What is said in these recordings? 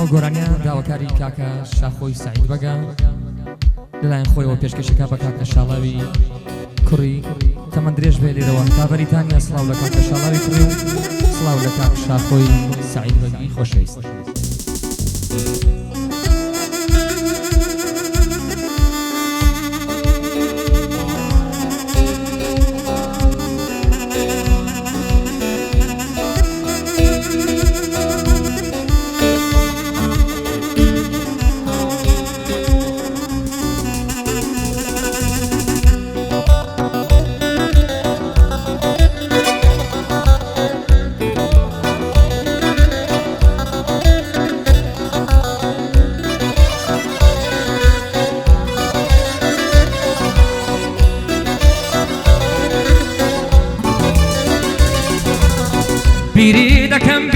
ئەو گۆرانیە داواکاری کاکە شاخۆی سعید بەگە لەلایەن خۆیەوە پێشکەشەکە بە کاکە شاڵاوی کوڕی تەمەند درێژ بێ لێرەوە تا بەریتانیا سڵاو لە کاکە شاڵاوی کوڕی و سڵاو لە کاک شاخۆی سعید بەگی خۆشەویست.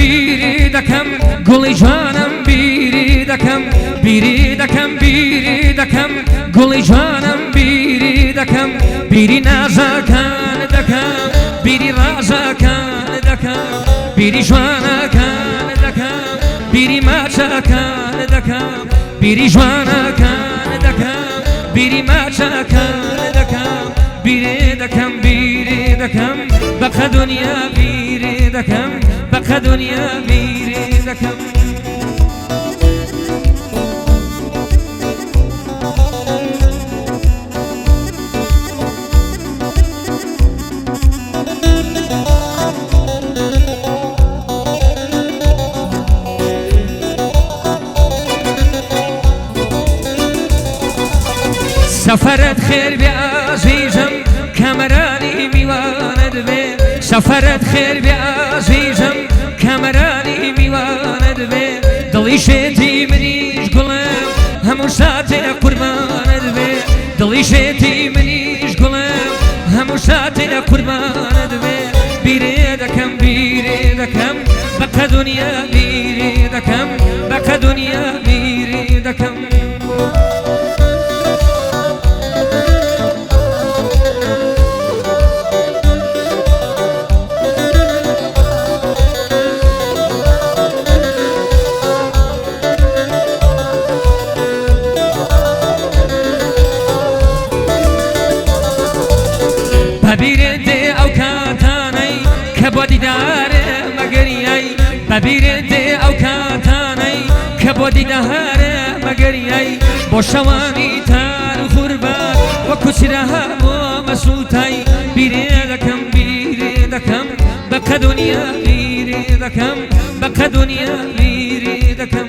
بیری دکم گلی جانم بیری دکم گلی جانم بیری دکم بیری نازکان دکم بیری رازکان دکم بیری جوانکان دکم بیری ماچکان دکم بیری جوانکان دکم بیری ماچکان دکم بیری دکم بقى دنیا بیری دکم بقى دنیا بیری دکم سفرت خير بعزيزم كامراني ميواند بي سفرت خير بعزيزم كامراني ميواند بي دلي شيتي منيش قلم همو ساتي قرباند بي دلي شيتي منيش قلم همو ساتي قرباند بي بيري دكم بقى دنيا بيري دكم بقى دنيا بيري دكم ببیرنده او کاتانی کبودی داره مگریای ببیرنده او کاتانی کبودی داره مگریای با شوانی تر خوربان و کسرها و مسوتای بیره دکم بقى دنیا بیره دکم بقى دنیا بیره دکم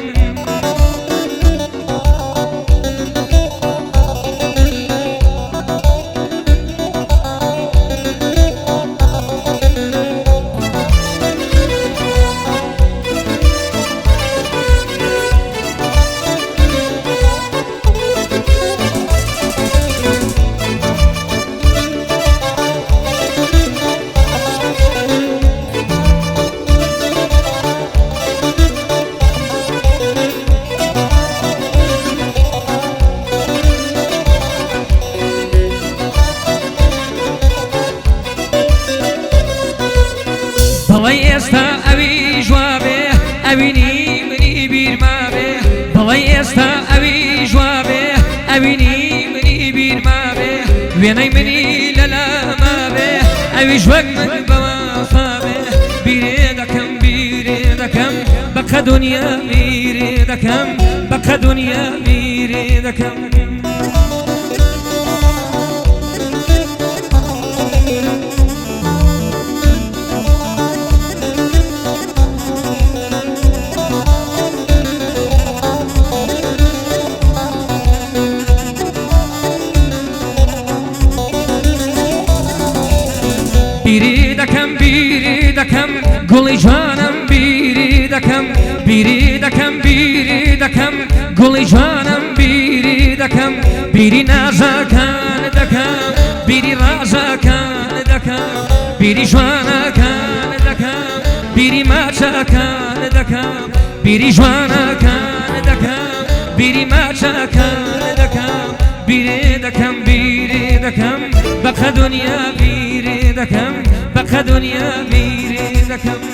بەڵێ ئێستا ئەوی جوابێ ئەوینی منی بیرمابێ بەڵێ ئێستا ئەوی جوابێ ئەوینی منی بیرمابێ وێنەی منی لەلامابێ ئەویش وەک من بەوافابێ بیرێ دەکەم بەقە دنیا بیرێ دەکەم بەقە دنیا بیرێ دەکەم بیری دکم گلی جانم بیری دکم گلی جانم بیری دکم بیری نازکان دکم بیری رازکان دکم بیری جوانکان دکم بیری ماچکان دکم بیری جوانکان دکم بیری ماچکان دکم بیری دکم بقى دنیا بیری دکم بقى دنیا بیری دکم